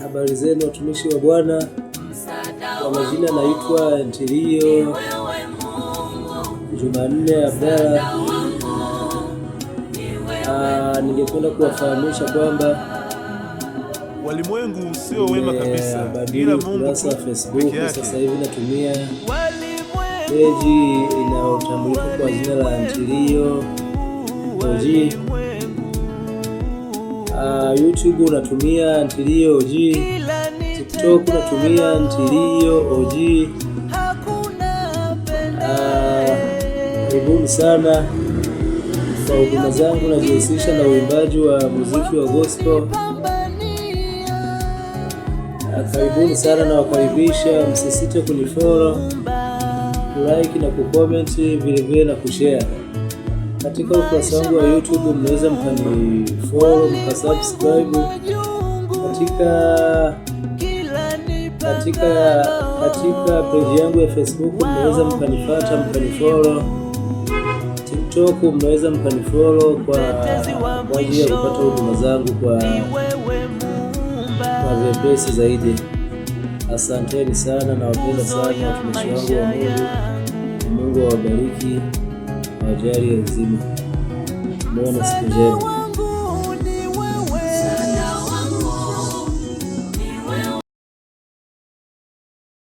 Habari zenu watumishi wa Bwana. Kwa majina naitwa Ntilio Jumanne Abdalla. Ningependa kuwafahamisha kwamba walimwengu sio wema kabisa, ila Mungu wa Facebook sasa hivi natumia peji inayotambulika kwa jina la Ntilio OG. YouTube unatumia Ntilio OG, TikTok unatumia Ntilio OG. Karibuni sana kwa huduma zangu. Najihusisha na uimbaji wa muziki wa gospel. Karibuni sana na wakaribisha, msisite kunifollow, kulike na kucomment, vile vile na kushare. Katika ukurasa wangu wa YouTube mnaweza mkanifollow, mkasubscribe. Katika page yangu ya Facebook mnaweza mkanifuata, mkanifollow. TikTok mnaweza mkanifollow kwa ajili ya kupata huduma zangu kwa vyepesi zaidi. Asanteni sana na wapenda sana watumishi wangu wa Mungu. Mungu awabariki, awajalie uzima. Muwe na siku njema.